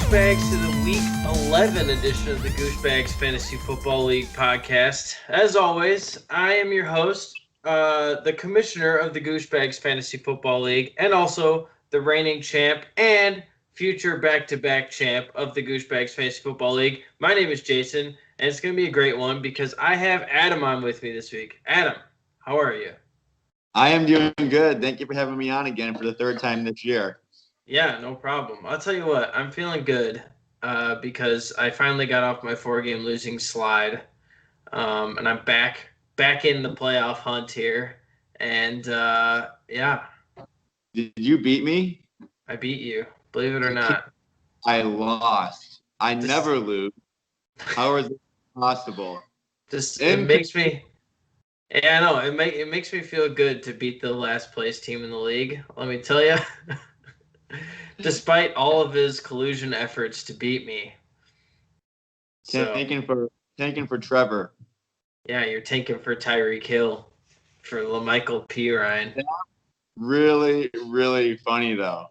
Gooshbagz to the Week 11 edition of the Gooshbagz Fantasy Football League podcast. As always, I am your host, the commissioner of the Gooshbagz Fantasy Football League, and also the reigning champ and future back-to-back champ of the Gooshbagz Fantasy Football League. My name is Jason, and it's going to be a great one because I have Adam on with me this week. Adam, how are you? I am doing good. Thank you for having me on again for the third time this year. Yeah, no problem. I'll tell you what, I'm feeling good because I finally got off my 4-game losing slide, and I'm back in the playoff hunt here. And yeah, Did you beat me? I beat you, believe it or not. I lost. I never lose. How is it possible? It makes me. Yeah, I know. It makes me feel good to beat the last place team in the league. Let me tell you. Despite all of his collusion efforts to beat me. Tanking for Trevor. Yeah, you're tanking for Tyreek Hill, for LaMichael P. Ryan. Really, really funny though.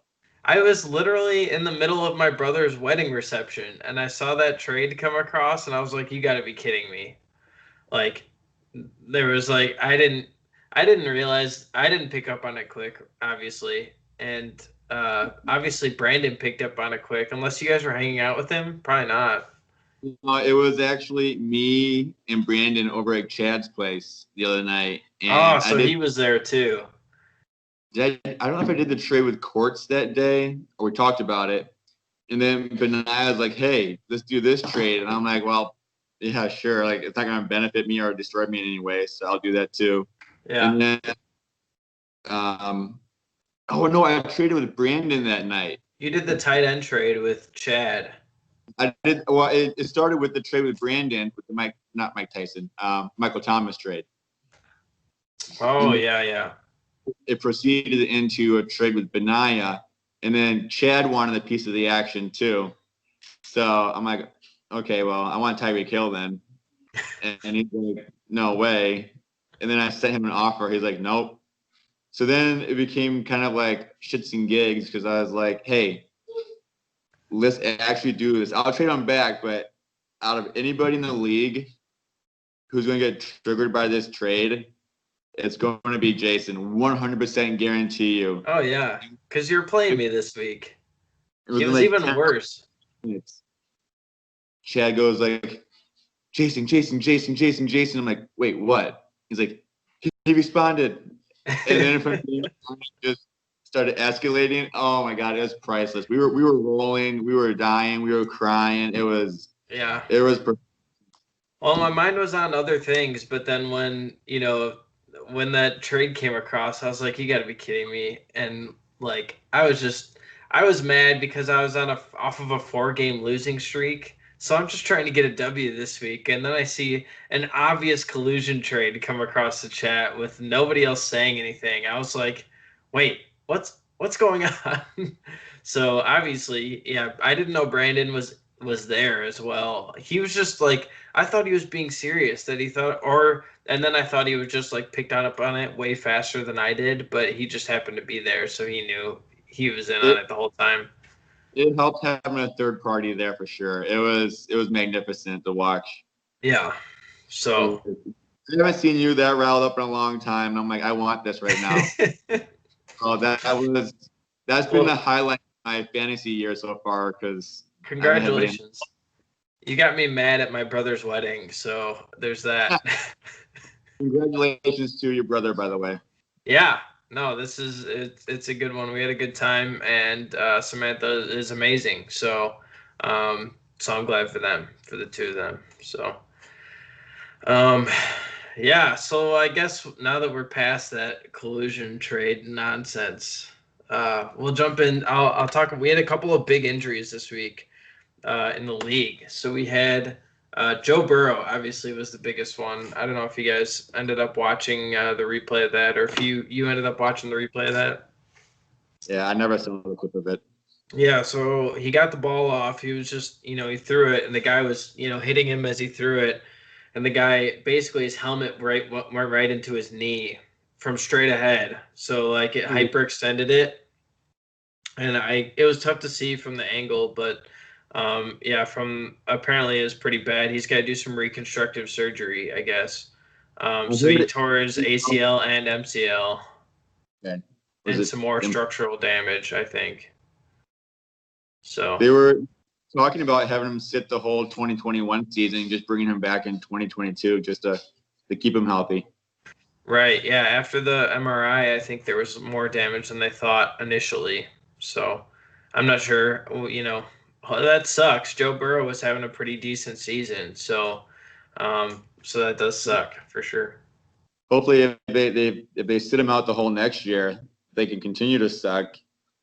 I was literally in the middle of my brother's wedding reception, and I saw that trade come across, and I was like, "You got to be kidding me!" Like, there was like I didn't realize I didn't pick up on it quick, obviously, and obviously Brandon picked up on it quick. Unless you guys were hanging out with him, probably not. It was actually me and Brandon over at Chad's place the other night. And so he was there too. I don't know if I did the trade with Courts that day or we talked about it. And then Benaya was like, hey, let's do this trade. And I'm like, well, yeah, sure. Like, it's not going to benefit me or destroy me in any way. So I'll do that too. Yeah. And then, oh, no, I traded with Brandon that night. You did the tight end trade with Chad. I did. Well, it started with the trade with Brandon, with the not Mike Tyson, Michael Thomas trade. Oh, yeah. It proceeded into a trade with Benaya, and then Chad wanted a piece of the action too. So I'm like, okay, well, I want Tyreek Hill then. And he's like, no way. And then I sent him an offer. He's like, nope. So then it became kind of like shits and gigs because I was like, hey, let's actually do this. I'll trade him back, but out of anybody in the league who's going to get triggered by this trade, it's going to be Jason. 100% guarantee you. Oh, yeah, because you're playing me this week. It was like even worse. Minutes. Chad goes like, Jason. I'm like, wait, what? He's like, he responded. And then from there, just started escalating. Oh my God, it was priceless. We were rolling, we were dying, we were crying. It was Well, my mind was on other things, but then when that trade came across, I was like, you got to be kidding me. And like I was mad because I was off of a 4-game losing streak. So I'm just trying to get a W this week, and then I see an obvious collusion trade come across the chat with nobody else saying anything. I was like, wait, what's going on? So obviously, yeah, I didn't know Brandon was there as well. He was just like, I thought he was being serious, and then I thought he was just like picked up on it way faster than I did, but he just happened to be there, so he knew he was in on it the whole time. It helped having a third party there for sure. It was magnificent to watch. Yeah. So I haven't seen you that riled up in a long time. And I'm like, I want this right now. Oh, that's been the highlight of my fantasy year so far. Because congratulations, you got me mad at my brother's wedding. So there's that. Congratulations to your brother, by the way. Yeah. No, it's a good one. We had a good time, and Samantha is amazing. So I'm glad for them, for the two of them. So yeah. So I guess now that we're past that collusion trade nonsense, we'll jump in. I'll talk. We had a couple of big injuries this week in the league. So we had Joe Burrow, obviously, was the biggest one. I don't know if you guys ended up watching the replay of that, or if you ended up watching the replay of that. Yeah, I never saw the clip of it. Yeah, so he got the ball off. He was just, he threw it, and the guy was, hitting him as he threw it. And the guy, basically, his helmet went right into his knee from straight ahead. So, like, it hyperextended it. And it was tough to see from the angle, but From apparently is pretty bad. He's got to do some reconstructive surgery, I guess. I So heard he it. tore his ACL and MCL Okay. Was and it? some more structural damage, I think. So They were talking about having him sit the whole 2021 season and just bringing him back in 2022 just to keep him healthy. right, yeah. After the MRI, I think there was more damage than they thought initially. So I'm not sure. That sucks. Joe Burrow was having a pretty decent season, so that does suck for sure. Hopefully, if they sit him out the whole next year, they can continue to suck,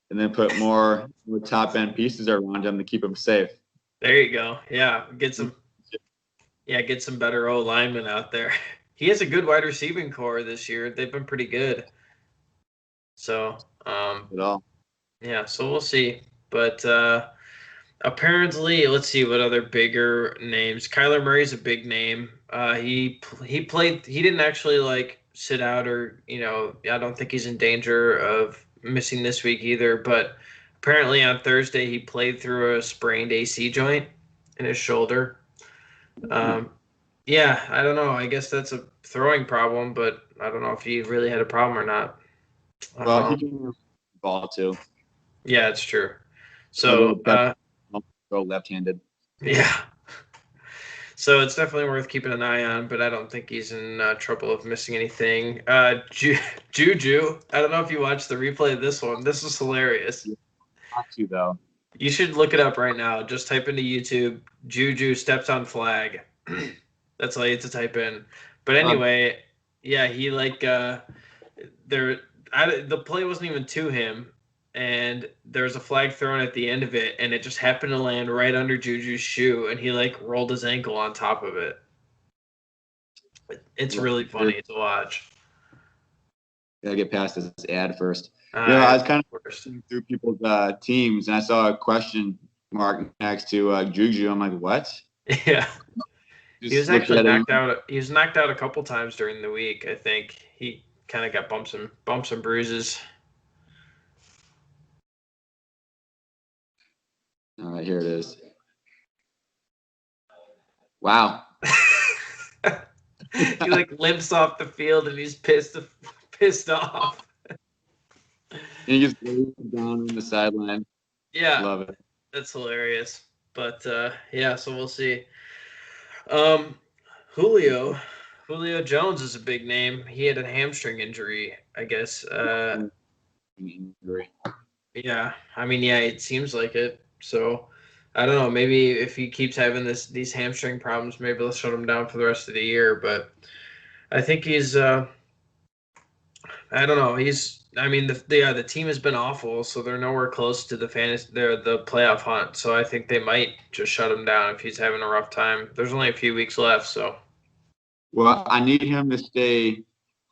and then put more top end pieces around him to keep him safe. There you go. Yeah, get some better O linemen out there. He has a good wide receiving core this year. They've been pretty good. So, At all. yeah, so we'll see. But apparently, let's see what other bigger names. Kyler Murray's a big name. He played. He didn't actually like sit out, or I don't think he's in danger of missing this week either. But apparently on Thursday he played through a sprained AC joint in his shoulder. Yeah, I don't know. I guess that's a throwing problem, but I don't know if he really had a problem or not. Well, he can ball too. Yeah, it's true. So, go left-handed. yeah. So it's definitely worth keeping an eye on, but I don't think he's in trouble of missing anything. Juju, I don't know if you watched the replay of this one. This is hilarious. Not to though. You should look it up right now. Just type into YouTube, Juju steps on flag. That's all you have to type in. But anyway, yeah, he the play wasn't even to him, and there was a flag thrown at the end of it, and it just happened to land right under Juju's shoe, and he rolled his ankle on top of it. It's really funny to watch. Gotta get past this ad first. I was kind of through people's teams, and I saw a question mark next to Juju. I'm like, what? Yeah. He was actually knocked out. He was knocked out a couple times during the week. I think he kind of got bumps and bruises. All right, here it is. Wow. He limps off the field and he's pissed off. And he just lays down on the sideline. Yeah, love it. That's hilarious. But yeah, so we'll see. Julio Jones is a big name. He had a hamstring injury, I guess. Injury. Yeah, I mean, yeah, it seems like it. So I don't know. Maybe if he keeps having these hamstring problems, maybe they'll shut him down for the rest of the year. But I think he's. I don't know. I mean, the team has been awful, so they're nowhere close to the playoff hunt. So I think they might just shut him down if he's having a rough time. There's only a few weeks left, so. Well, I need him to stay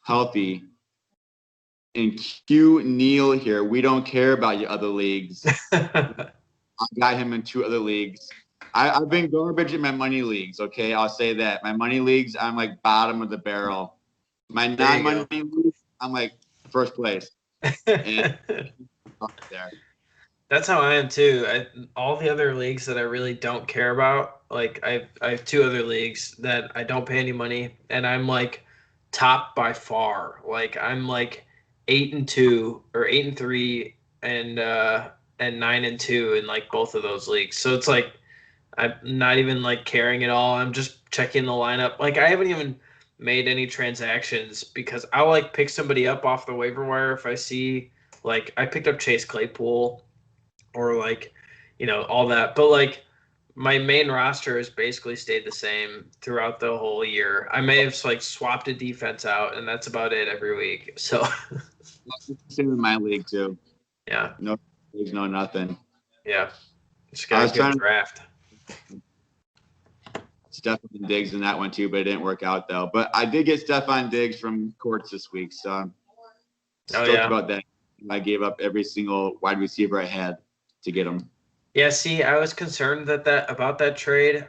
healthy. And cue Neil here. We don't care about your other leagues. I got him in 2 other leagues. I've been garbage in my money leagues, okay? I'll say that. My money leagues, I'm bottom of the barrel. My non-money leagues, I'm first place. And there. That's how I am too. All the other leagues that I really don't care about, I have 2 other leagues that I don't pay any money, and I'm top by far. I'm 8-2 or 8-3 and 9-2 in both of those leagues. So it's I'm not even caring at all. I'm just checking the lineup. I haven't even made any transactions because I'll pick somebody up off the waiver wire if I see I picked up Chase Claypool or all that. But my main roster has basically stayed the same throughout the whole year. I may have swapped a defense out, and that's about it every week. So same in my league too. Yeah. No leagues, no nothing. Yeah. Just got a good draft. Stephon Diggs in that one too, but it didn't work out though. But I did get Stephon Diggs from Courts this week, so I'm stoked about that. I gave up every single wide receiver I had to get him. Yeah, see, I was concerned about that trade.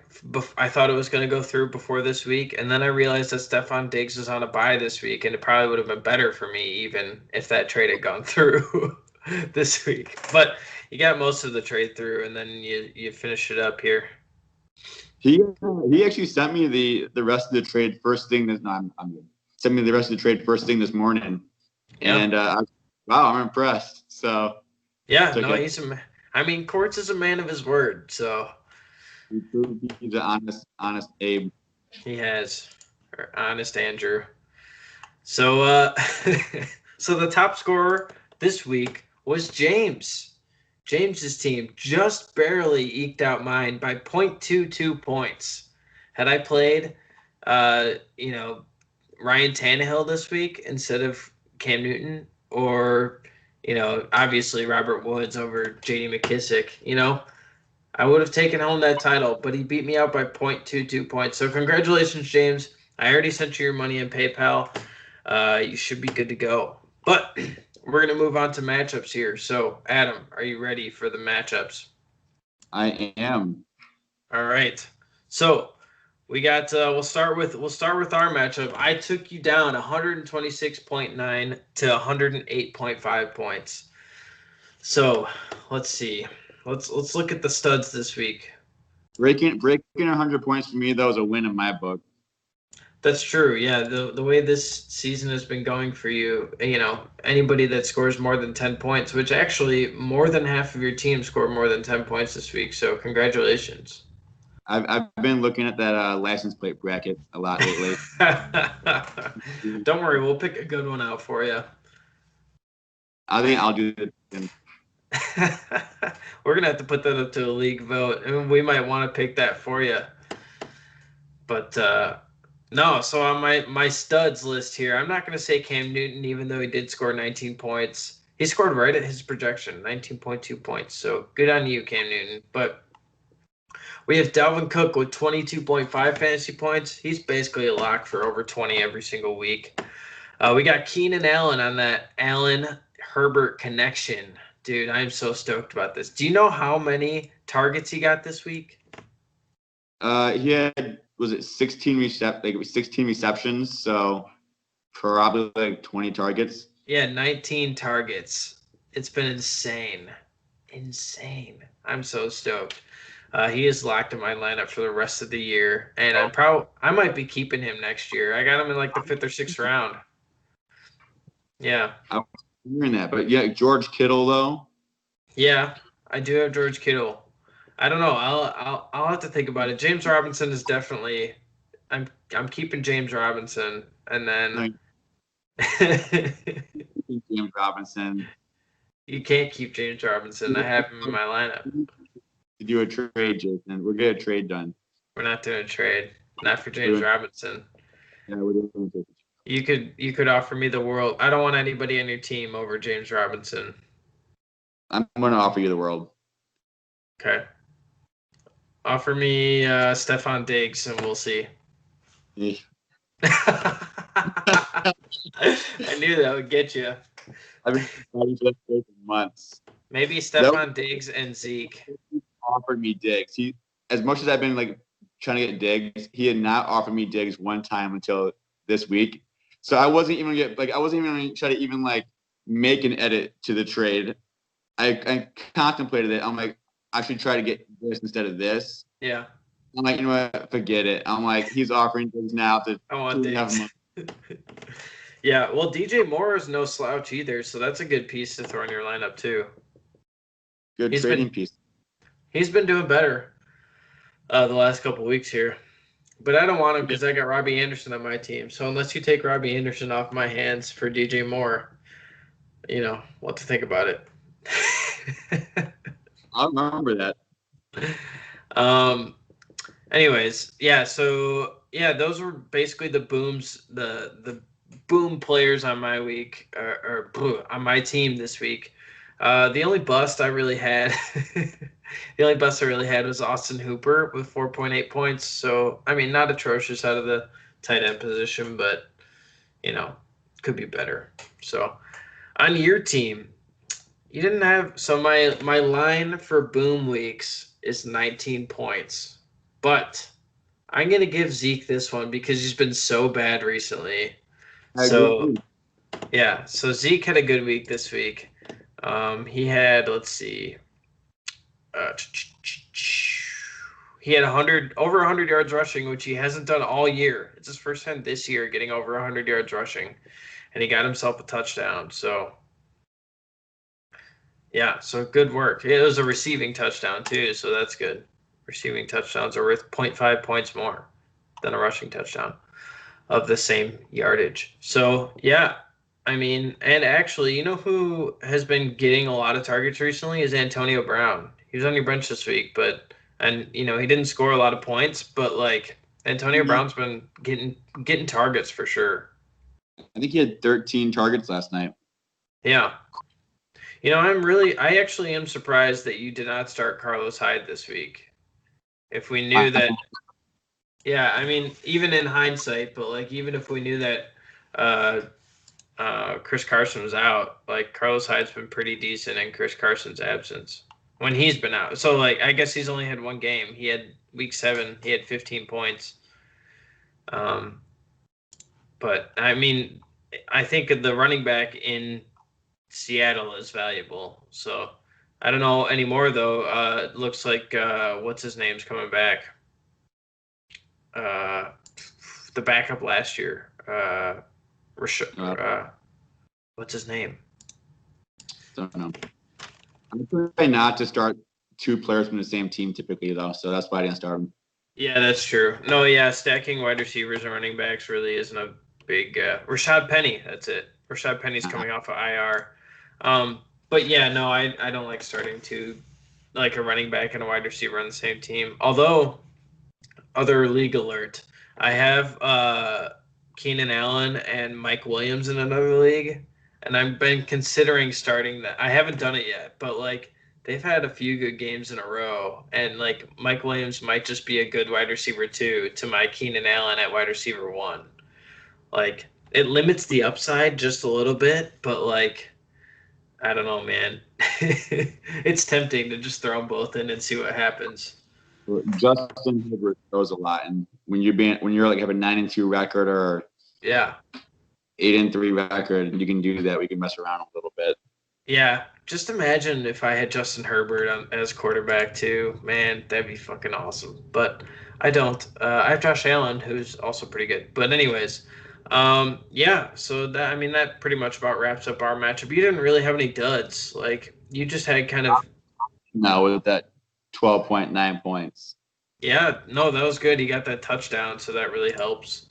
I thought it was going to go through before this week, and then I realized that Stephon Diggs is on a bye this week, and it probably would have been better for me even if that trade had gone through. this week. But you got most of the trade through, and then you finish it up here. He actually sent me the rest of the trade first thing this. No, I'm good. Sent me the rest of the trade first thing this morning, and wow, I'm impressed. So yeah, no, I mean, Quartz is a man of his word, so he's an honest Abe. He has, or honest Andrew. So so the top scorer this week was James. James's team just barely eked out mine by 0.22 points. Had I played, Ryan Tannehill this week instead of Cam Newton, or, obviously Robert Woods over J.D. McKissick, I would have taken home that title, but he beat me out by 0.22 points. So congratulations, James. I already sent you your money in PayPal. You should be good to go. But we're going to move on to matchups here. So, Adam, are you ready for the matchups? I am. All right. So, we got we'll start with our matchup. I took you down 126.9 to 108.5 points. So, let's see. Let's look at the studs this week. Breaking 100 points for me, that was a win in my book. That's true. Yeah, the way this season has been going for you, anybody that scores more than 10 points, which actually more than half of your team scored more than 10 points this week. So congratulations. I've been looking at that license plate bracket a lot lately. Don't worry, we'll pick a good one out for you. I think I'll do it. We're gonna have to put that up to a league vote, and we might want to pick that for you. But no, so on my studs list here, I'm not gonna say Cam Newton, even though he did score 19 points. He scored right at his projection, 19.2 points. So good on you, Cam Newton. But we have Dalvin Cook with 22.5 fantasy points. He's basically a lock for over 20 every single week. We got Keenan Allen on that Allen Herbert connection. Dude, I'm so stoked about this. Do you know how many targets he got this week? He had, was it 16 receptions, so probably like 20 targets. Yeah, 19 targets. It's been insane. Insane. I'm so stoked. He is locked in my lineup for the rest of the year, and I might be keeping him next year. I got him in like the 5th or 6th round. Yeah. I'm hearing that, but yeah, George Kittle though. Yeah, I do have George Kittle. I don't know. I'll have to think about it. James Robinson is definitely. I'm keeping James Robinson, and then. James Robinson. You can't keep James Robinson. I have him in my lineup. To do a trade, Jason. We're getting a trade done. We're not doing a trade. Not for James Robinson. Yeah, we're doing a trade. You could offer me the world. I don't want anybody on your team over James Robinson. I'm going to offer you the world. Okay. Offer me Stephon Diggs, and we'll see. Yeah. I knew that would get you. I've been fighting for that for months. Maybe Stephon Diggs and Zeke. He offered me Diggs. He, as much as I've been like trying to get Diggs, he had not offered me Diggs one time until this week. So I wasn't even going to try to even like make an edit to the trade. I contemplated it. I'm like, I should try to get this instead of this. Yeah. I'm like, you know what? Forget it. I'm like, he's offering Diggs now to. I want Diggs. Yeah, well, DJ Moore is no slouch either, so that's a good piece to throw in your lineup too. Good trading piece. He's been doing better the last couple weeks here, but I don't want him because I got Robbie Anderson on my team. So unless you take Robbie Anderson off my hands for DJ Moore, what to think about it. I remember that. Anyways, yeah. So yeah, those were basically the booms, the boom players on my week or on my team this week. The only bust I really had, was Austin Hooper with 4.8 points. So I mean, not atrocious out of the tight end position, but could be better. So on your team, you didn't have. So my line for boom weeks is 19 points, but I'm gonna give Zeke this one because he's been so bad recently. So Zeke had a good week this week. He had, let's see, he had over 100 yards rushing, which he hasn't done all year. It's his first time this year getting over 100 yards rushing, and he got himself a touchdown. So, yeah, so good work. It was a receiving touchdown too, so that's good. Receiving touchdowns are worth 0.5 points more than a rushing touchdown of the same yardage. So, yeah, I mean, and actually, you know who has been getting a lot of targets recently is Antonio Brown. He was on your bench this week, and he didn't score a lot of points, but like Antonio Brown's been getting targets for sure. I think he had 13 targets last night. Yeah. I actually am surprised that you did not start Carlos Hyde this week. If we knew that, yeah, I mean, even in hindsight, but like even if we knew that Chris Carson was out, like Carlos Hyde's been pretty decent in Chris Carson's absence when he's been out. So like I guess he's only had one game. He had week 7, he had 15 points. But I mean, I think the running back in Seattle is valuable. So I don't know anymore though. It looks like what's his name's coming back. The backup last year. What's his name? Don't know. I'm trying not to start 2 players from the same team typically though, so that's why I didn't start them. Yeah, that's true. No, yeah, stacking wide receivers and running backs really isn't a big. Rashad Penny, that's it. Rashad Penny's coming off of IR. But yeah, no, I don't like starting like a running back and a wide receiver on the same team. Although, other league alert, I have Keenan Allen and Mike Williams in another league, and I've been considering starting that. I haven't done it yet, but like they've had a few good games in a row, and like Mike Williams might just be a good wide receiver 2 to my Keenan Allen at wide receiver 1. Like it limits the upside just a little bit, but like I don't know, man. It's tempting to just throw them both in and see what happens. Justin Herbert throws a lot, and when you're like have a 9-2 record or 8-3 record, you can do that. We can mess around a little bit. Yeah, just imagine if I had Justin Herbert as quarterback too. Man, that'd be fucking awesome. But I don't. I have Josh Allen, who's also pretty good. But anyways, yeah. So that pretty much about wraps up our matchup. You didn't really have any duds. Like you just had kind of. No, with that 12.9 points. Yeah, no, that was good. He got that touchdown, so that really helps.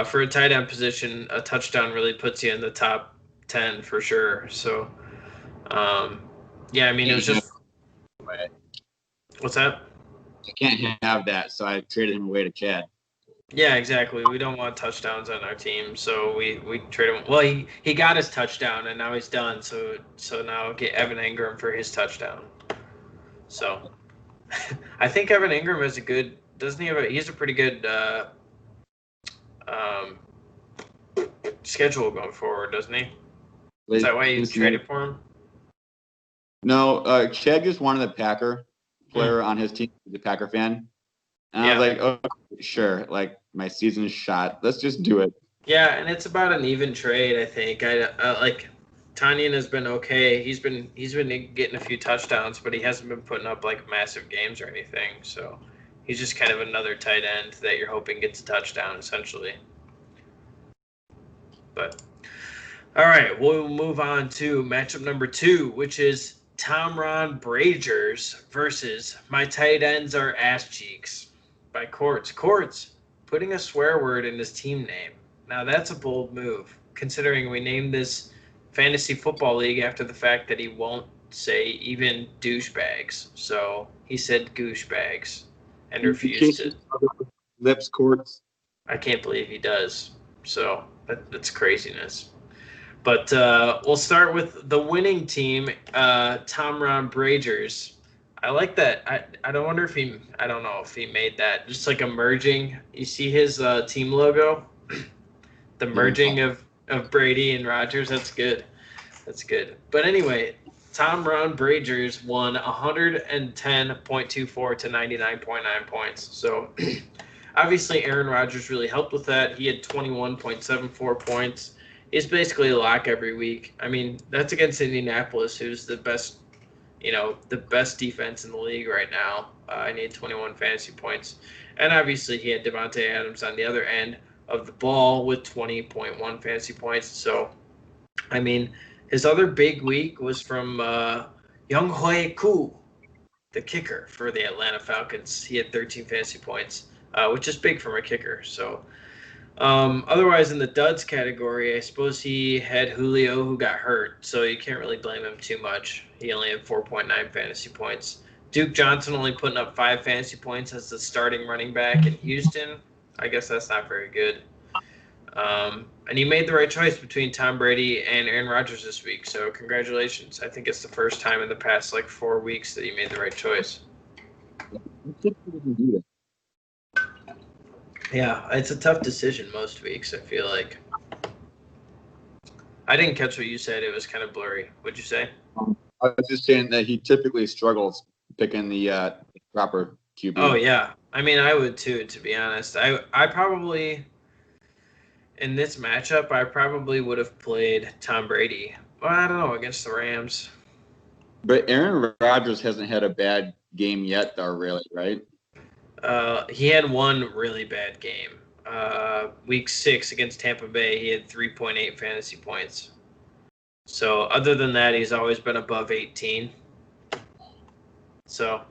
For a tight end position, a touchdown really puts you in the top 10 for sure. So. Yeah, I mean, it was just. What's that? I can't have that, so I traded him away to Chad. Yeah, exactly. We don't want touchdowns on our team, so we trade him. Well, he got his touchdown, and now he's done. So now get Evan Ingram for his touchdown. So, I think Evan Ingram is a good. Doesn't he have he's a pretty good schedule going forward, doesn't he? Is that why you traded for him? No, Chad just wanted a Packer player on his team, the Packer fan. And I was like, oh, sure. Like, my season's shot. Let's just do it. Yeah, and it's about an even trade, I think. I like Tanyan has been okay. He's been getting a few touchdowns, but he hasn't been putting up like massive games or anything. So he's just kind of another tight end that you're hoping gets a touchdown, essentially. But all right, we'll move on to matchup number 2, which is Tomron Bragers versus My Tight Ends Are Ass Cheeks by Courts. Courts putting a swear word in his team name. Now that's a bold move, considering we named this fantasy football league after the fact that he won't say even douchebags. So he said Gooshbagz and refused to. Lips Courts. I can't believe he does. So that's craziness. But we'll start with the winning team, Tomron Bragers. I like that. I don't wonder if I don't know if he made that. Just like a merging. You see his team logo? The merging of Brady and Rodgers. That's good. That's good. But anyway, Tomron Bragers won 110.24 to 99.9 points. So obviously Aaron Rodgers really helped with that. He had 21.74 points. he's basically a lock every week. I mean, that's against Indianapolis, who's the best, the best defense in the league right now. I need 21 fantasy points. And obviously he had Devontae Adams on the other end of the ball with 20.1 fantasy points. So, I mean, his other big week was from Younghoe Koo, the kicker for the Atlanta Falcons. He had 13 fantasy points, which is big for a kicker. So, otherwise, in the duds category, I suppose he had Julio, who got hurt, so you can't really blame him too much. He only had 4.9 fantasy points. Duke Johnson only putting up 5 fantasy points as the starting running back in Houston. I guess that's not very good. And you made the right choice between Tom Brady and Aaron Rodgers this week, so congratulations. I think it's the first time in the past 4 weeks that you made the right choice. Yeah, it's a tough decision most weeks, I feel like. I didn't catch what you said. It was kind of blurry. What'd you say? I was just saying that he typically struggles picking the proper QB. Oh, yeah. I mean, I would too, to be honest. I probably, in this matchup, I probably would have played Tom Brady. Well, I don't know, against the Rams. But Aaron Rodgers hasn't had a bad game yet, though, really, right? He had one really bad game. Week 6 against Tampa Bay, he had 3.8 fantasy points. So other than that, he's always been above 18. So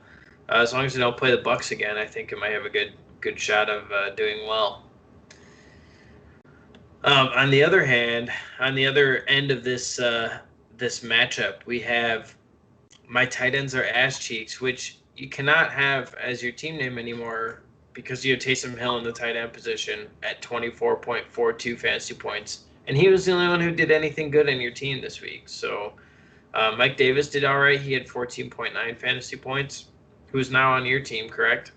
as long as you don't play the Bucs again, I think it might have a good shot of doing well. On the other hand, on the other end of this this matchup, we have my tight ends are ass cheeks, which you cannot have as your team name anymore because you have Taysom Hill in the tight end position at 24.42 fantasy points. And he was the only one who did anything good in your team this week. So Mike Davis did all right. He had 14.9 fantasy points, who's now on your team, correct?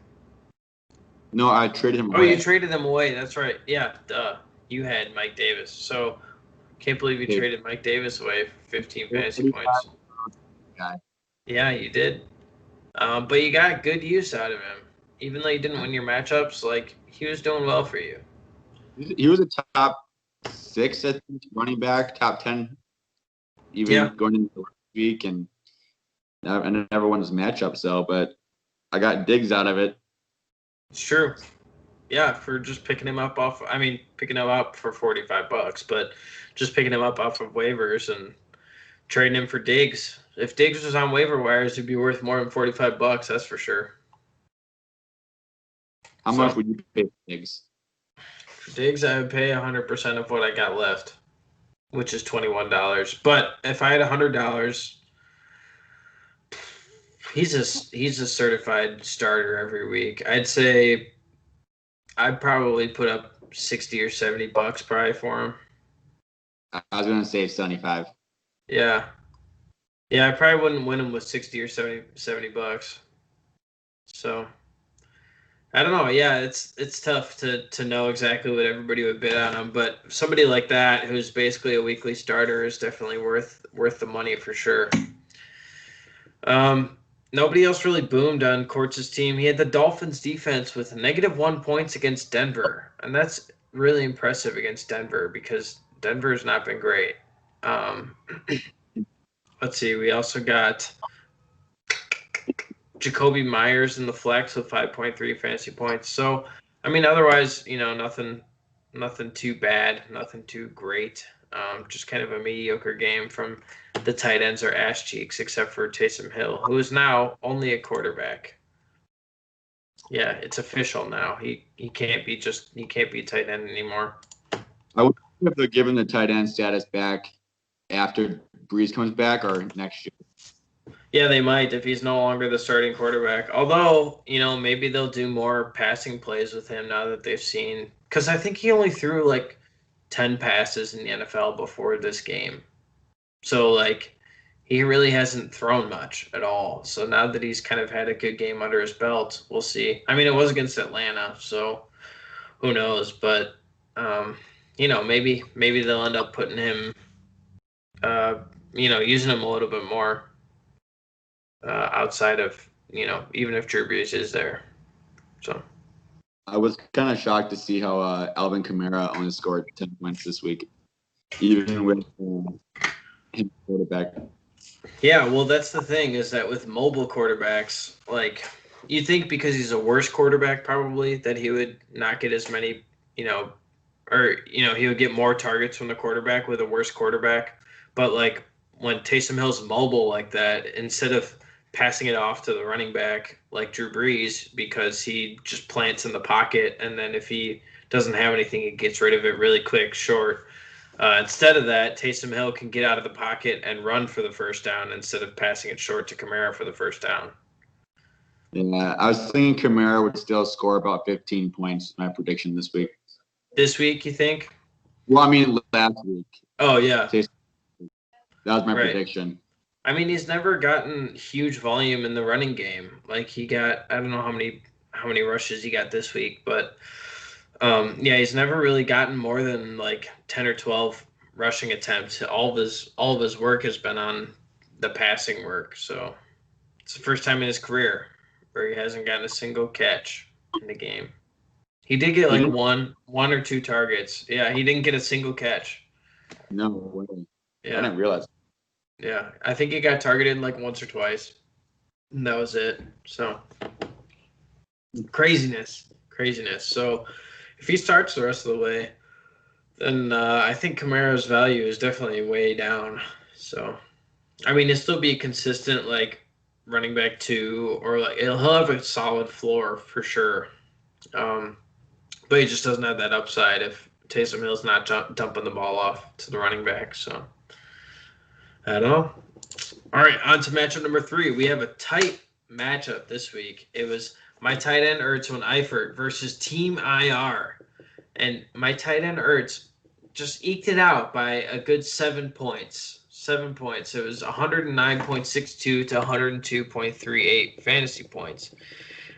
No, I traded him away. Oh, you traded him away. That's right. Yeah, duh. You had Mike Davis. So can't believe you traded Mike Davis away for 15 fantasy points. Yeah, you did. But you got good use out of him. Even though you didn't win your matchups, he was doing well for you. He was a top 6, I think, running back, top 10, even going into the week, and I never won his matchup, but I got digs out of it. It's true. Yeah, for just picking him up picking him up for $45, but just picking him up off of waivers and trading him for Diggs. If Diggs was on waiver wires, it'd be worth more than $45, that's for sure. How much would you pay for Diggs? For Diggs, I would pay 100% of what I got left, which is $21. But if I had $100, he's a certified starter every week. I'd say I'd probably put up $60 or $70 probably for him. I was gonna say 75. Yeah. Yeah, I probably wouldn't win him with 60 or 70 bucks. So I don't know. Yeah, it's tough to know exactly what everybody would bid on him, but somebody like that who's basically a weekly starter is definitely worth the money for sure. Nobody else really boomed on Kortz's team. He had the Dolphins defense with -1 points against Denver, and that's really impressive against Denver because Denver's not been great. Let's see. We also got Jacoby Myers in the flex with 5.3 fantasy points. So, I mean, otherwise, nothing too bad, nothing too great. Just kind of a mediocre game from the tight ends or ass cheeks, except for Taysom Hill, who is now only a quarterback. Yeah, it's official now. He can't be tight end anymore. I would if they're giving the tight end status back after Breeze comes back or next year. Yeah, they might if he's no longer the starting quarterback. Although, maybe they'll do more passing plays with him now that they've seen. Because I think he only threw 10 passes in the NFL before this game. So, he really hasn't thrown much at all. So now that he's kind of had a good game under his belt, we'll see. I mean, it was against Atlanta, so who knows? But, maybe they'll end up putting him, using him a little bit more. Outside of, even if Drew Brees is there. So I was kind of shocked to see how Alvin Kamara only scored 10 points this week. even with him quarterback. Yeah, well, that's the thing is that with mobile quarterbacks, like you think because he's a worse quarterback probably that he would not get as many, you know, or he would get more targets from the quarterback with a worse quarterback. But like when Taysom Hill's mobile like that, instead of passing it off to the running back like Drew Brees because he just plants in the pocket and then if he doesn't have anything, he gets rid of it really quick, short. Instead of that, Taysom Hill can get out of the pocket and run for the first down instead of passing it short to Kamara for the first down. Yeah, I was thinking Kamara would still score about 15 points. My prediction this week. This week, you think? Well, I mean last week. Oh yeah, That was my right. prediction. I mean, he's never gotten huge volume in the running game. Like he got, I don't know how many rushes he got this week, but yeah, he's never really gotten more than like 10 or 12 rushing attempts. All of his work has been on the passing work. So it's the first time in his career where he hasn't gotten a single catch in the game. He did get like one or two targets. Yeah, he didn't get a single catch. No way. Yeah. I didn't realize. Yeah, I think he got targeted like once or twice. And that was it. So craziness. So if he starts the rest of the way, then I think Kamara's value is definitely way down. So I mean, he'll still be consistent like running back 2 or like he'll have a solid floor for sure. But he just doesn't have that upside if Taysom Hill's not dumping the ball off to the running back. So I don't know. All right, on to matchup number 3. We have a tight matchup this week. It was my tight end Ertz Eifert versus Team IR. And my tight end Ertz just eked it out by a good 7 points. 7 points. It was 109.62 to 102.38 fantasy points.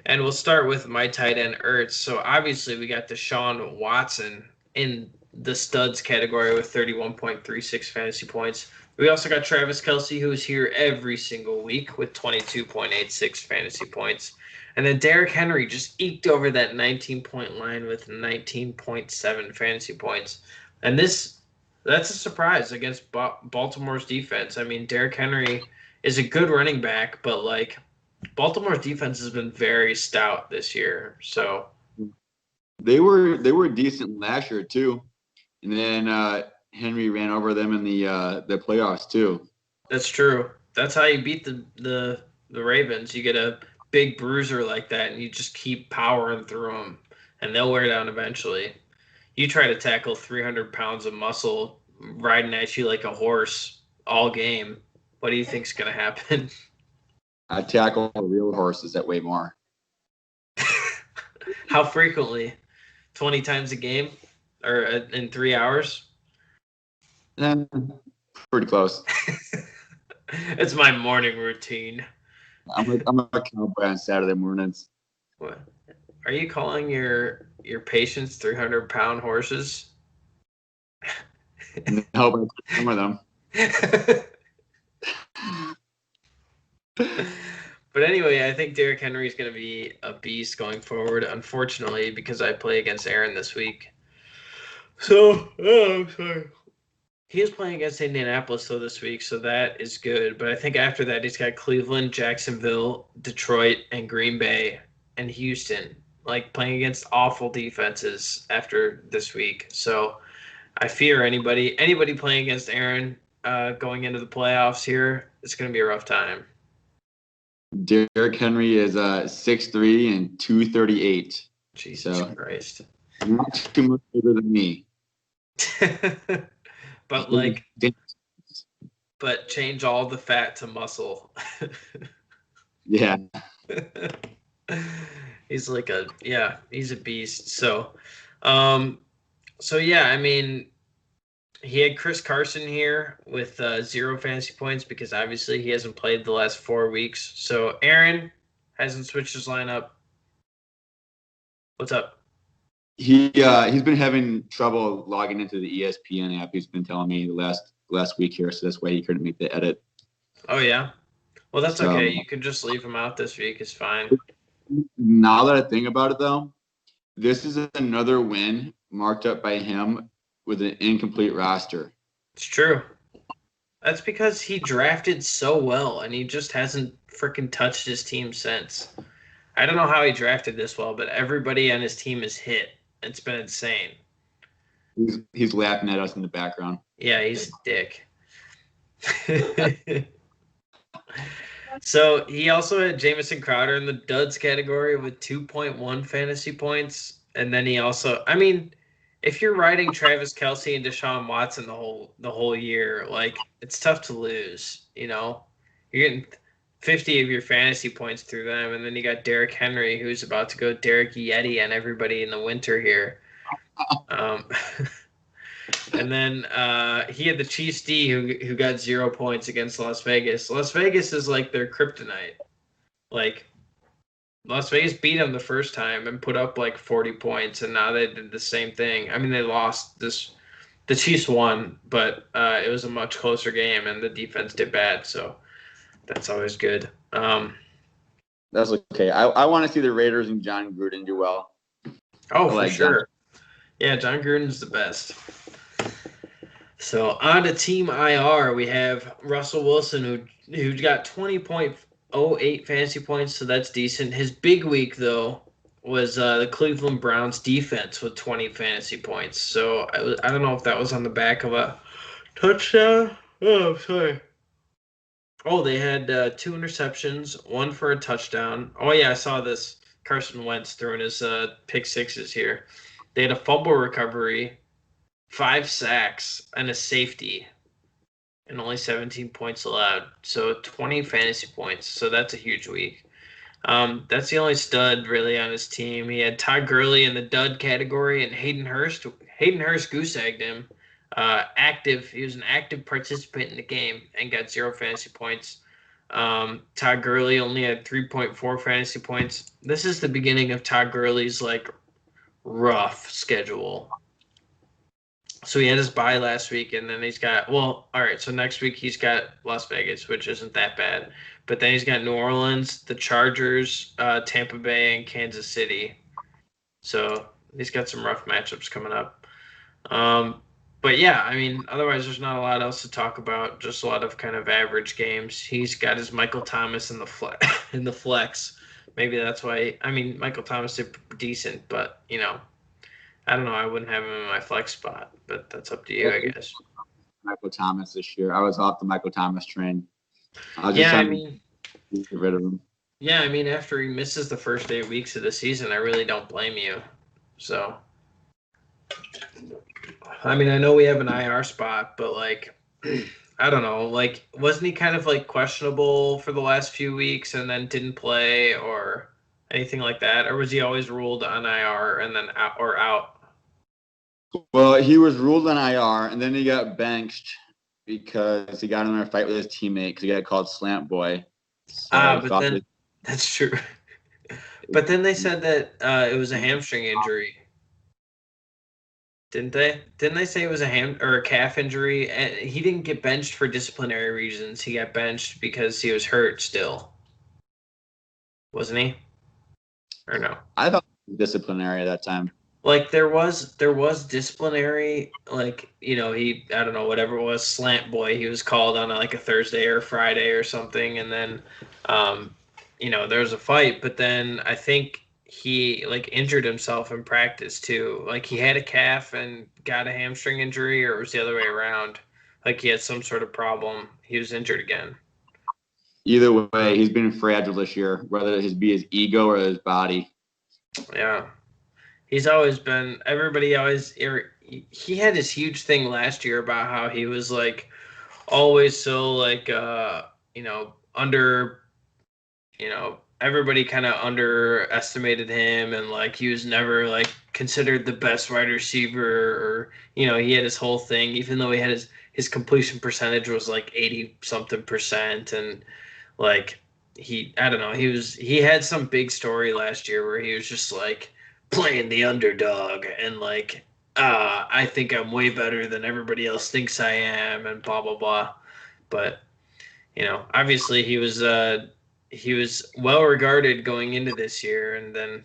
And we'll start with my tight end Ertz. So obviously we got Deshaun Watson in the studs category with 31.36 fantasy points. We also got Travis Kelce, who is here every single week with 22.86 fantasy points. And then Derrick Henry just eked over that 19-point line with 19.7 fantasy points. And that's a surprise against Baltimore's defense. I mean, Derrick Henry is a good running back, but like Baltimore's defense has been very stout this year. So they were decent last year too. And then Henry ran over them in the playoffs too. That's true. That's how you beat the Ravens. You get a big bruiser like that, and you just keep powering through them, and they'll wear down eventually. You try to tackle 300 pounds of muscle riding at you like a horse all game. What do you think's going to happen? I tackle real horses that weigh more. How frequently? 20 times a game? Or in 3 hours? Pretty close. It's my morning routine. I'm a cowboy on Saturday mornings. What? Are you calling your patients 300-pound horses? No, but some of them. But anyway, I think Derrick Henry is going to be a beast going forward, unfortunately, because I play against Aaron this week. So, I'm sorry. He is playing against Indianapolis, though, this week, so that is good. But I think after that, he's got Cleveland, Jacksonville, Detroit, and Green Bay, and Houston, like playing against awful defenses after this week. So I fear anybody playing against Aaron going into the playoffs here, it's going to be a rough time. Derrick Henry is 6'3" and 238. Jesus Christ. Not too much bigger than me. But change all the fat to muscle. Yeah. He's a beast. So yeah, I mean, he had Chris Carson here with 0 fantasy points because obviously he hasn't played the last 4 weeks. So Aaron hasn't switched his lineup. What's up? He's been having trouble logging into the ESPN app. He's been telling me the last week here, so that's why he couldn't make the edit. Oh yeah. Well, that's okay. You can just leave him out this week. It's fine. Now that I think about it, though, this is another win marked up by him with an incomplete roster. It's true. That's because he drafted so well, and he just hasn't freaking touched his team since. I don't know how he drafted this well, but everybody on his team is hit. It's been insane. He's laughing at us in the background. Yeah, he's a dick. So he also had Jamison Crowder in the duds category with 2.1 fantasy points. And then he also, I mean, if you're riding Travis Kelce and Deshaun Watson the whole year, like it's tough to lose, you know? You're getting 50 of your fantasy points through them, and then you got Derrick Henry, who's about to go Derrick Yeti on everybody in the winter here. Um, and then he had the Chiefs D, who got 0 points against Las Vegas. Las Vegas is like their kryptonite. Like Las Vegas beat them the first time and put up like 40 points, and now they did the same thing. I mean, they lost this. The Chiefs won, but it was a much closer game, and the defense did bad. So that's always good. That's okay. I want to see the Raiders and John Gruden do well. Oh, for sure. Yeah, John Gruden's the best. So on to Team IR, we have Russell Wilson, who got 20.08 fantasy points, so that's decent. His big week, though, was the Cleveland Browns defense with 20 fantasy points. So I don't know if that was on the back of a touchdown. Oh, sorry. Oh, they had 2 interceptions, 1 for a touchdown. Oh, yeah, I saw this. Carson Wentz throwing his pick sixes here. They had a fumble recovery, 5 sacks, and a safety, and only 17 points allowed. So 20 fantasy points. So that's a huge week. That's the only stud really on his team. He had Todd Gurley in the dud category, and Hayden Hurst. Hayden Hurst goose-egged him. He was an active participant in the game and got 0 fantasy points. Todd Gurley only had 3.4 fantasy points. This is the beginning of Todd Gurley's like rough schedule. So he had his bye last week, and then he's got all right. So next week he's got Las Vegas, which isn't that bad, but then he's got New Orleans, the Chargers, Tampa Bay, and Kansas City. So he's got some rough matchups coming up. But yeah, I mean, otherwise there's not a lot else to talk about. Just a lot of kind of average games. He's got his Michael Thomas in the flex. Maybe that's why. I mean, Michael Thomas did decent, but I don't know. I wouldn't have him in my flex spot, but that's up to you, I guess. Michael Thomas this year. I was off the Michael Thomas train. I mean, get rid of him. Yeah, I mean, after he misses the first 8 weeks of the season, I really don't blame you. So, I mean, I know we have an IR spot, but like, I don't know. Like, wasn't he kind of like questionable for the last few weeks and then didn't play or anything like that? Or was he always ruled on IR and then out? Well, he was ruled on IR, and then he got benched because he got in a fight with his teammate because he got called Slant Boy. So but then that's true. But then they said that it was a hamstring injury. Didn't they? Didn't they say it was a calf injury? And he didn't get benched for disciplinary reasons. He got benched because he was hurt still. Wasn't he? Or no? I thought it was disciplinary at that time. Like there was disciplinary, like, I don't know, whatever it was, Slant Boy, he was called on like a Thursday or Friday or something, and then there was a fight, but then I think he like injured himself in practice too. Like he had a calf and got a hamstring injury, or it was the other way around. Like he had some sort of problem. He was injured again. Either way, he's been fragile this year, whether it be his ego or his body. Yeah. He's always been, he had this huge thing last year about how he was like always so like, everybody kind of underestimated him, and like he was never like considered the best wide receiver, or, he had his whole thing, even though he had his completion percentage was like 80 something percent. And like, he had some big story last year where he was just like, playing the underdog and like I think I'm way better than everybody else thinks I am and blah blah blah. But obviously he was well regarded going into this year, and then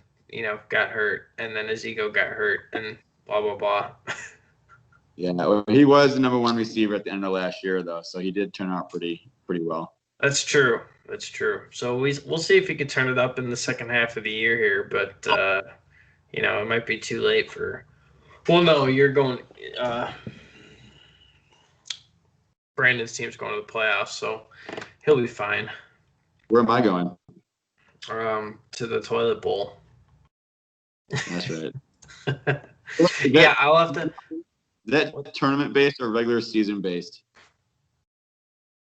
got hurt, and then his ego got hurt and blah blah blah. Yeah, well, he was the number one receiver at the end of last year, though, so he did turn out pretty well. That's true. That's true. So we'll see if he can turn it up in the second half of the year here, but it might be too late for. Well, no, you're going. Brandon's team's going to the playoffs, so he'll be fine. Where am I going? To the toilet bowl. That's right. Yeah, I'll have to. Is that tournament based or regular season based?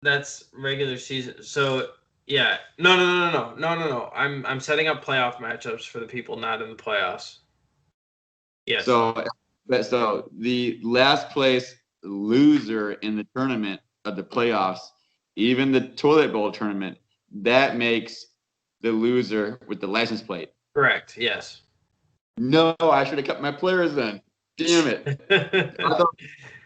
That's regular season. So yeah, no. I'm setting up playoff matchups for the people not in the playoffs. Yes. So the last place loser in the tournament of the playoffs, even the toilet bowl tournament, that makes the loser with the license plate. Correct. Yes. No, I should have kept my players then. Damn it.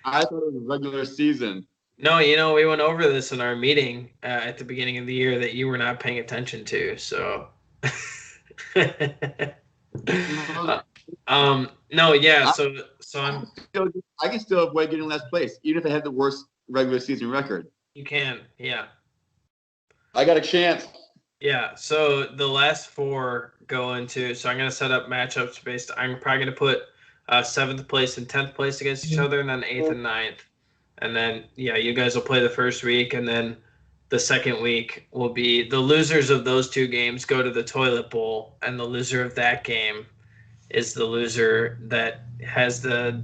I thought it was regular season. No, we went over this in our meeting at the beginning of the year that you were not paying attention to. So. No, yeah. So I can still avoid getting last place, even if I had the worst regular season record. You can, yeah. I got a chance. Yeah. So the last four go into. So I'm gonna set up matchups based. I'm probably gonna put 7th place and 10th place against each other, and then 8th and 9th. And then you guys will play the first week, and then the second week will be the losers of those two games go to the toilet bowl, and the loser of that game is the loser that has the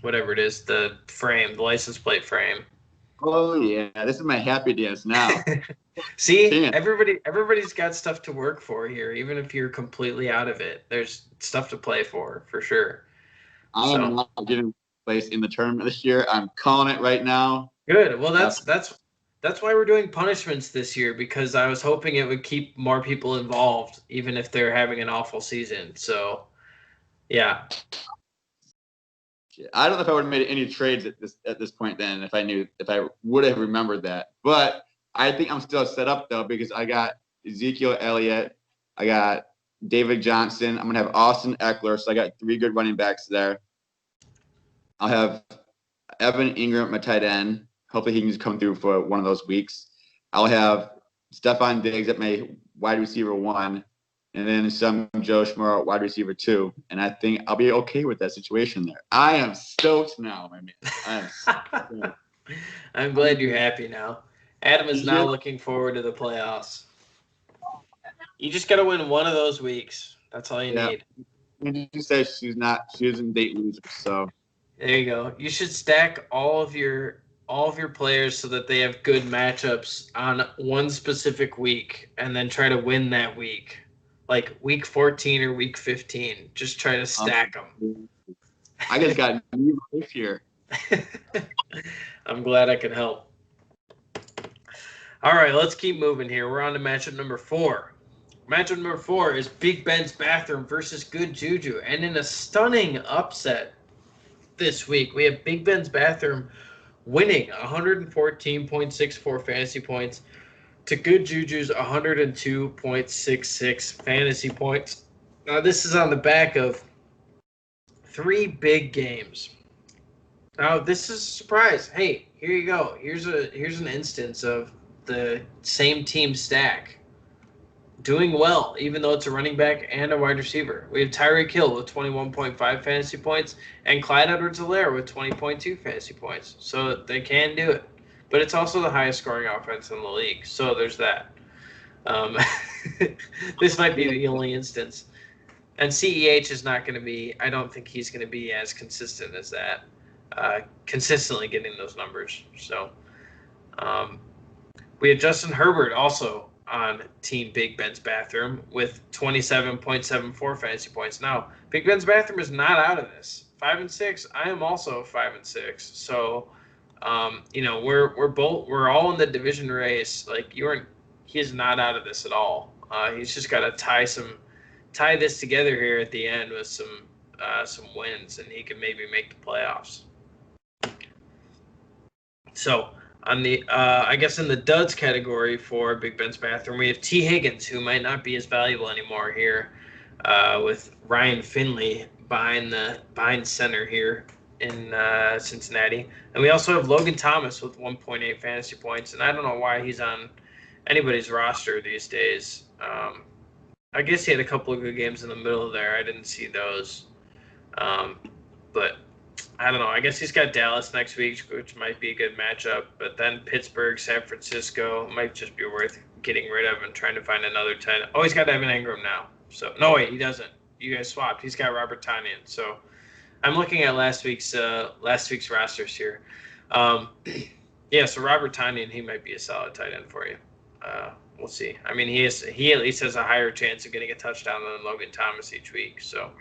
whatever it is, the frame, the license plate frame. Oh yeah, this is my happy dance now. See, damn. Everybody's got stuff to work for here, even if you're completely out of it. There's stuff to play for sure. I am not getting place in the tournament this year. I'm calling it right now. Good. Well, that's why we're doing punishments this year, because I was hoping it would keep more people involved, even if they're having an awful season. So, yeah. I don't know if I would have made any trades at this point then if I would have remembered that. But I think I'm still set up though, because I got Ezekiel Elliott, I got David Johnson, I'm gonna have Austin Eckler, so I got 3 good running backs there. I'll have Evan Ingram, my tight end. Hopefully he can just come through for one of those weeks. I'll have Stephon Diggs at my wide receiver 1, and then some Joe Schmo at wide receiver 2. And I think I'll be okay with that situation there. I am stoked now, my man. I am stoked. I'm glad you're happy now. Adam is now looking forward to the playoffs. You just got to win one of those weeks. That's all you need. And she says she doesn't date losers, so. There you go. You should stack all of your players so that they have good matchups on one specific week, and then try to win that week, like week 14 or week 15. Just try to stack them. I just got new life here. I'm glad I could help. All right, let's keep moving here. We're on to matchup number 4. Matchup number 4 is Big Ben's Bathroom versus Good Juju, and in a stunning upset this week, we have Big Ben's Bathroom winning 114.64 fantasy points to Good Juju's 102.66 fantasy points. Now, this is on the back of 3 big games. Now, this is a surprise. Hey, here you go. Here's an instance of the same team stack doing well, even though it's a running back and a wide receiver. We have Tyreek Hill with 21.5 fantasy points and Clyde Edwards-Helaire with 20.2 fantasy points. So they can do it. But it's also the highest scoring offense in the league. So there's that. This might be the only instance. And CEH is not going to be – I don't think he's going to be as consistent as that, consistently getting those numbers. So we have Justin Herbert also on Team Big Ben's Bathroom with 27.74 fantasy points. Now, Big Ben's Bathroom is not out of this. 5-6. I am also 5-6. So, we're all in the division race. Like he is not out of this at all. He's just got to tie this together here at the end with some wins, and he can maybe make the playoffs. So on the I guess in the duds category for Big Ben's Bathroom, we have T. Higgins, who might not be as valuable anymore here, with Ryan Finley behind center here in Cincinnati. And we also have Logan Thomas with 1.8 fantasy points, and I don't know why he's on anybody's roster these days. I guess he had a couple of good games in the middle there. I didn't see those. But I don't know. I guess he's got Dallas next week, which might be a good matchup. But then Pittsburgh, San Francisco might just be worth getting rid of and trying to find another 10. Oh, he's got Evan Ingram now. So no, wait, he doesn't. You guys swapped. He's got Robert Tonyan. So I'm looking at last week's rosters here. Yeah, so Robert Tonyan, he might be a solid tight end for you. We'll see. I mean, he at least has a higher chance of getting a touchdown than Logan Thomas each week. So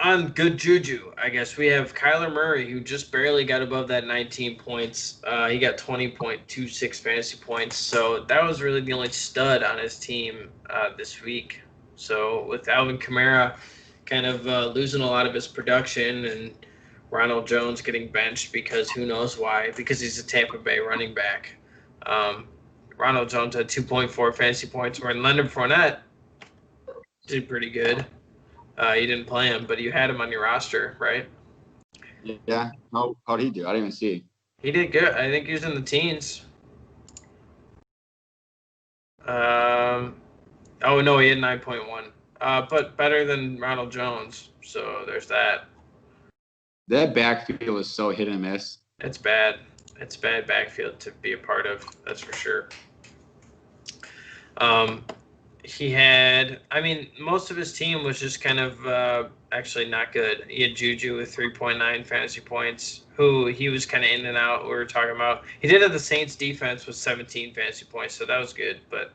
on good juju, I guess we have Kyler Murray, who just barely got above that 19 points. He got 20.26 fantasy points. So that was really the only stud on his team this week. So with Alvin Kamara kind of losing a lot of his production and Ronald Jones getting benched because who knows why, because he's a Tampa Bay running back. Ronald Jones had 2.4 fantasy points, where Leonard Fournette did pretty good. You didn't play him, but you had him on your roster, right? Yeah. How'd he do? I didn't even see. He did good. I think he was in the teens. Oh, no, he had 9.1. But better than Ronald Jones, so there's that. That backfield is so hit and miss. It's bad. It's bad backfield to be a part of, that's for sure. He had, I mean, most of his team was just kind of actually not good. He had Juju with 3.9 fantasy points, who he was kind of in and out. We were talking about. He did have the Saints defense with 17 fantasy points, so that was good. But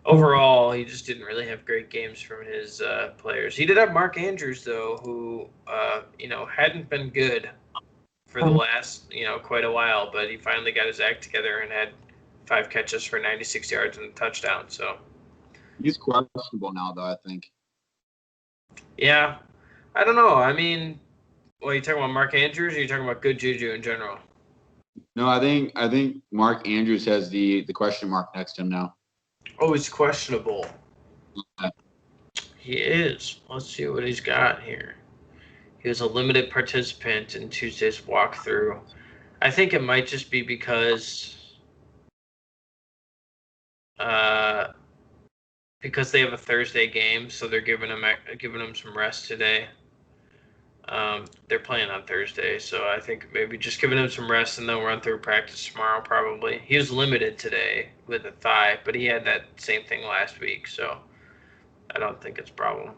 overall, he just didn't really have great games from his players. He did have Mark Andrews, though, who, hadn't been good for the last, quite a while. But he finally got his act together and had 5 catches for 96 yards and a touchdown, so. He's questionable now, though, I think. Yeah. I don't know. I mean, are you talking about Mark Andrews, or are you talking about good juju in general? No, I think Mark Andrews has the question mark next to him now. Oh, he's questionable. Yeah. He is. Let's see what he's got here. He was a limited participant in Tuesday's walkthrough. I think it might just be because they have a Thursday game, so they're giving him some rest today. They're playing on Thursday, so I think maybe just giving him some rest, and they'll run through practice tomorrow probably. He was limited today with a thigh, but he had that same thing last week, so I don't think it's a problem.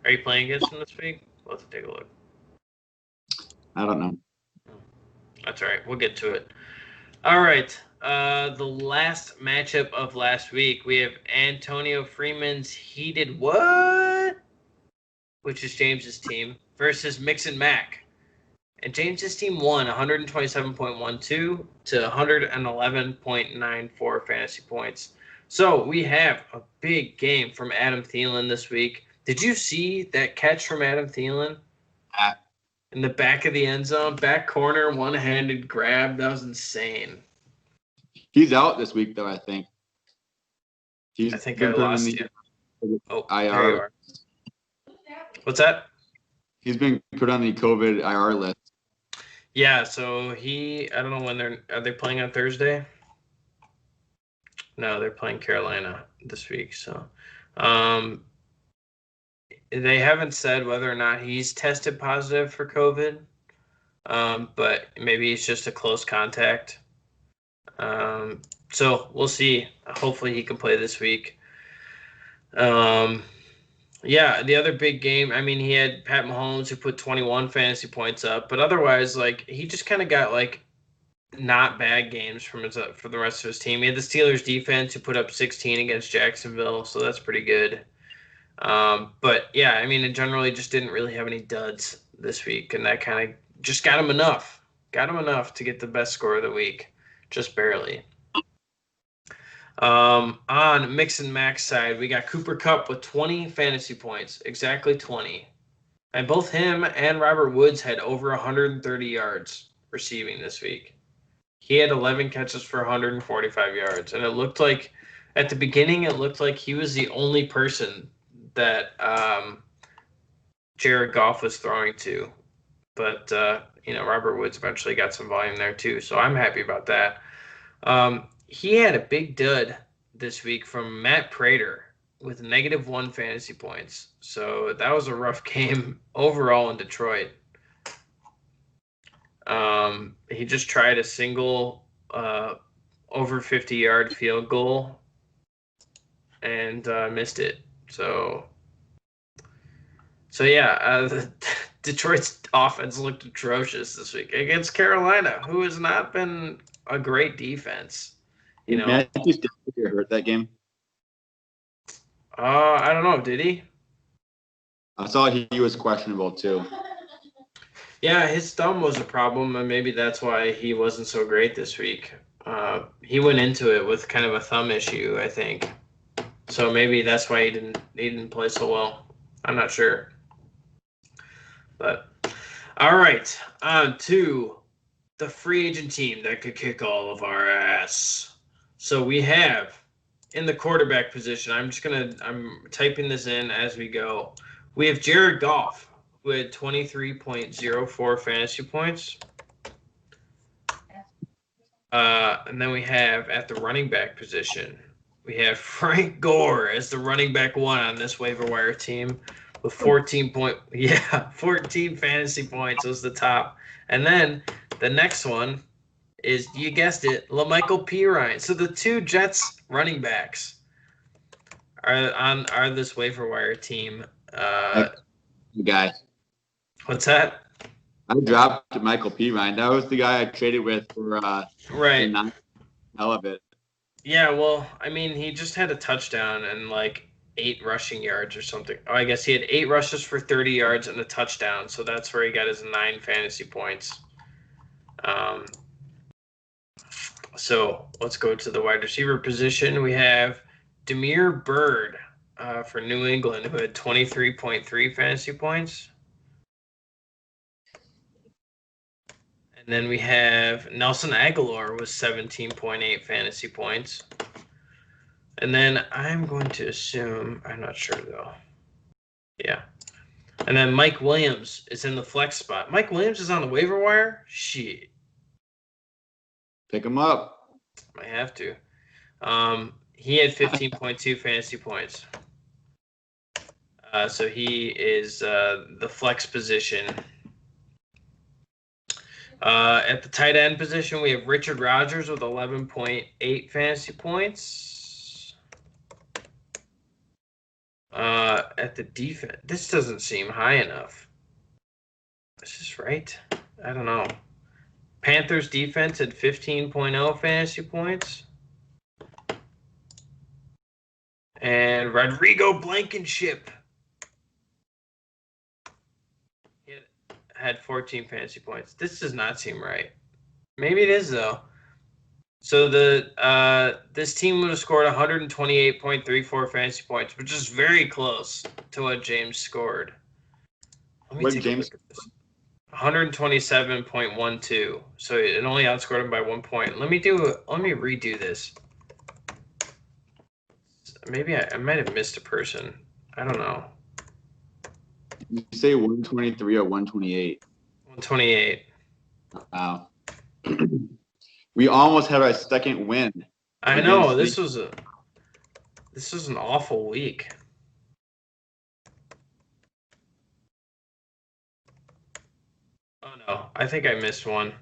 Are you playing against him this week? Let's take a look. I don't know. That's all right. We'll get to it. All right. The last matchup of last week, we have Antonio Freeman's He Did What? Which is James's team, versus Mix and Mac. And James's team won 127.12 to 111.94 fantasy points. So we have a big game from Adam Thielen this week. Did you see that catch from Adam Thielen? In the back of the end zone, back corner, one-handed grab. That was insane. He's out this week, though, I think. I think I lost you. Oh, IR. there you are. What's that? He's been put on the COVID IR list. Yeah, so I don't know when are they playing on Thursday? No, they're playing Carolina this week. So they haven't said whether or not he's tested positive for COVID, but maybe he's just a close contact. So we'll see. Hopefully he can play this week. Yeah, the other big game, I mean, he had Pat Mahomes who put 21 fantasy points up, but otherwise, he just kind of got, not bad games for the rest of his team. He had the Steelers defense who put up 16 against Jacksonville, so that's pretty good. But, yeah, I mean, it generally just didn't really have any duds this week, and that kind of just got him enough. Got him enough to get the best score of the week, just barely. On Mix and Max side, we got Cooper Kupp with 20 fantasy points, exactly 20. And both him and Robert Woods had over 130 yards receiving this week. He had 11 catches for 145 yards, and it looked like At the beginning, it looked like he was the only person that Jared Goff was throwing to. But, Robert Woods eventually got some volume there too. So I'm happy about that. He had a big dud this week from Matt Prater with -1 fantasy points. So that was a rough game overall in Detroit. He just tried a single over 50-yard field goal and missed it. So yeah, Detroit's offense looked atrocious this week against Carolina, who has not been a great defense. Matthew Stafford hurt that game? I don't know. Did he? I saw he was questionable too. Yeah, his thumb was a problem, and maybe that's why he wasn't so great this week. He went into it with kind of a thumb issue, I think. So maybe that's why he didn't play so well. I'm not sure. But all right, on to the free agent team that could kick all of our ass. So we have in the quarterback position. I'm typing this in as we go. We have Jared Goff with 23.04 fantasy points. And then we have at the running back position, we have Frank Gore as the running back 1 on this waiver wire team with 14 fantasy points was the top. And then the next one is, you guessed it, LaMichael Pirine. So the 2 Jets running backs are this waiver wire team. Guy. What's that? I dropped Michael Pirine. That was the guy I traded with for right. Hell of it. Yeah, well, I mean, he just had a touchdown and like 8 rushing yards or something. Oh, I guess he had 8 rushes for 30 yards and a touchdown. So that's where he got his 9 fantasy points. So let's go to the wide receiver position. We have Demir Bird for New England, who had 23.3 fantasy points. And then we have Nelson Aguilar with 17.8 fantasy points. And then I'm going to assume, I'm not sure though. Yeah. And then Mike Williams is in the flex spot. Mike Williams is on the waiver wire? Shit. Pick him up. I have to. He had 15.2 fantasy points. So he is the flex position. At the tight end position, we have Richard Rodgers with 11.8 fantasy points. At the defense, this doesn't seem high enough. Is this right? I don't know. Panthers defense at 15.0 fantasy points. And Rodrigo Blankenship had 14 fantasy points. This does not seem right. Maybe it is though. So this team would have scored 128.34 fantasy points, which is very close to what James scored. Let me take a look at this. 127.12. So it only outscored him by 1 point. Let me redo this. Maybe I might have missed a person. I don't know. Did you say 123 or 128? 128. Wow. We almost had our second win. I know. This was an awful week. Oh no, I think I missed one.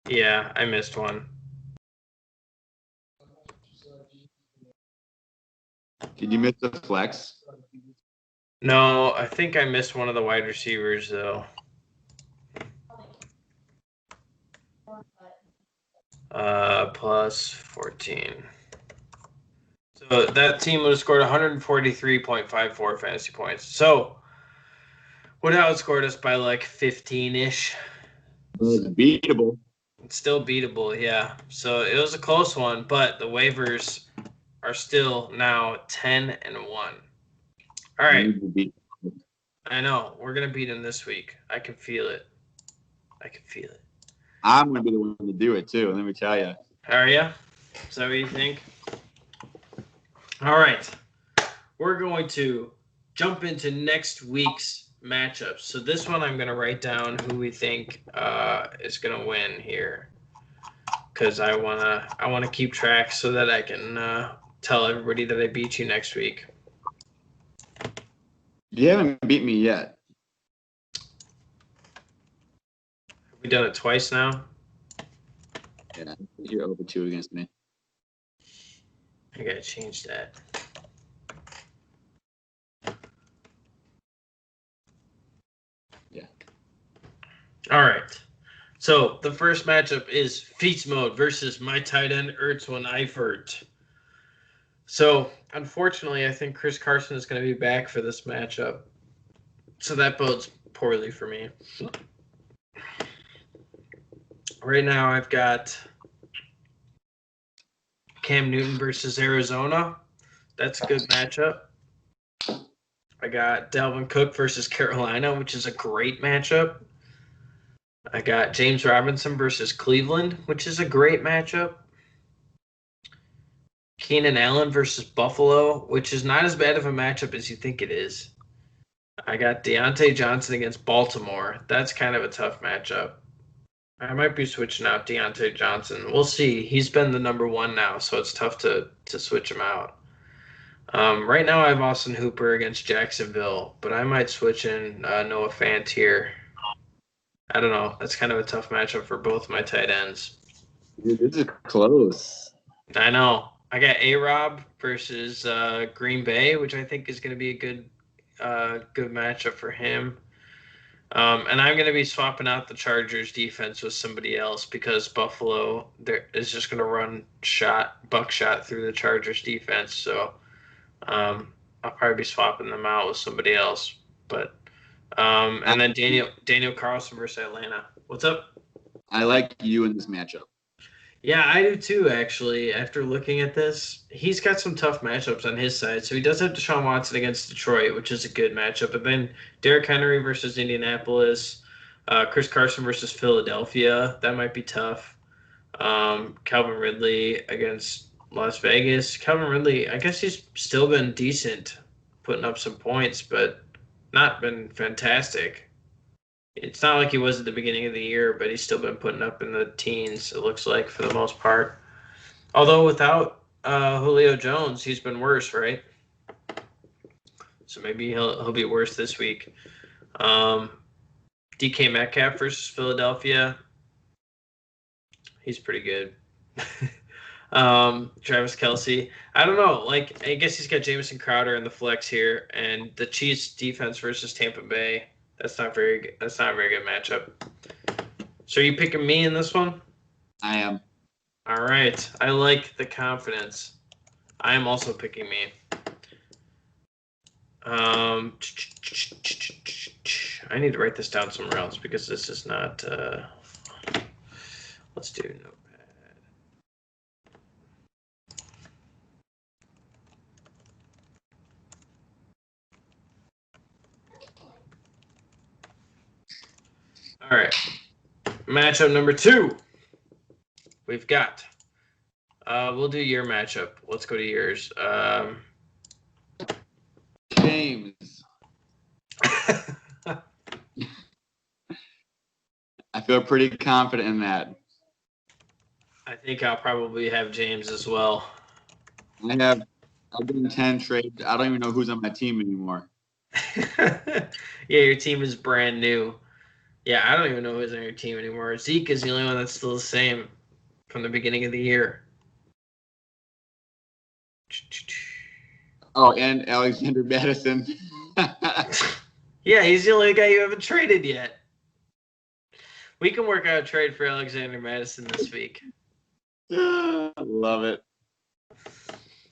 Yeah, I missed one. Did you miss the flex? No, I think I missed one of the wide receivers though. Plus 14. So that team would have scored 143.54 fantasy points. So would have outscored us by like 15-ish. It's beatable. It's still beatable, yeah. So it was a close one, but the waivers are still now 10-1. All right. I know. We're going to beat them this week. I can feel it. I'm going to be the one to do it, too. Let me tell you. Are you? Is that what you think? All right. We're going to jump into next week's matchups. So this one I'm going to write down who we think is going to win here, because I wanna keep track so that I can tell everybody that I beat you next week. You haven't beat me yet. Have we done it twice now? Yeah, you're over 2 against me. I gotta change that. Yeah. All right. So the first matchup is Feast Mode versus my tight end Ertzwin Eifert. So unfortunately, I think Chris Carson is going to be back for this matchup. So that bodes poorly for me. Right now, I've got Cam Newton versus Arizona. That's a good matchup. I got Dalvin Cook versus Carolina, which is a great matchup. I got James Robinson versus Cleveland, which is a great matchup. Keenan Allen versus Buffalo, which is not as bad of a matchup as you think it is. I got Deontay Johnson against Baltimore. That's kind of a tough matchup. I might be switching out Deontay Johnson. We'll see. He's been the number one now, so it's tough to switch him out. Right now I have Austin Hooper against Jacksonville, but I might switch in Noah Fant here. I don't know. That's kind of a tough matchup for both my tight ends. Dude, this is close. I know. I got A-Rob versus Green Bay, which I think is going to be a good matchup for him. And I'm going to be swapping out the Chargers defense with somebody else because Buffalo is just going to run buckshot through the Chargers defense. So I'll probably be swapping them out with somebody else. But and then Daniel Carlson versus Atlanta. What's up? I like you in this matchup. Yeah, I do too, actually. After looking at this, he's got some tough matchups on his side. So he does have Deshaun Watson against Detroit, which is a good matchup. But then Derrick Henry versus Indianapolis, Chris Carson versus Philadelphia. That might be tough. Calvin Ridley against Las Vegas. Calvin Ridley, I guess he's still been decent, putting up some points, but not been fantastic. It's not like he was at the beginning of the year, but he's still been putting up in the teens, it looks like, for the most part. Although without Julio Jones, he's been worse, right? So maybe he'll be worse this week. DK Metcalf versus Philadelphia. He's pretty good. Travis Kelce. I don't know. Like, I guess he's got Jamison Crowder in the flex here, and the Chiefs defense versus Tampa Bay. That's not very good. That's not a very good matchup. So are you picking me in this one? I am. All right. I like the confidence. I am also picking me. I need to write this down somewhere else because this is not. Let's do Notepad. All right. Matchup number 2. We've got. We'll do your matchup. Let's go to yours. James. I feel pretty confident in that. I think I'll probably have James as well. I've been 10 trades. I don't even know who's on my team anymore. Yeah, your team is brand new. Yeah, I don't even know who's on your team anymore. Zeke is the only one that's still the same from the beginning of the year. Oh, and Alexander Madison. Yeah, he's the only guy you haven't traded yet. We can work out a trade for Alexander Madison this week. Love it.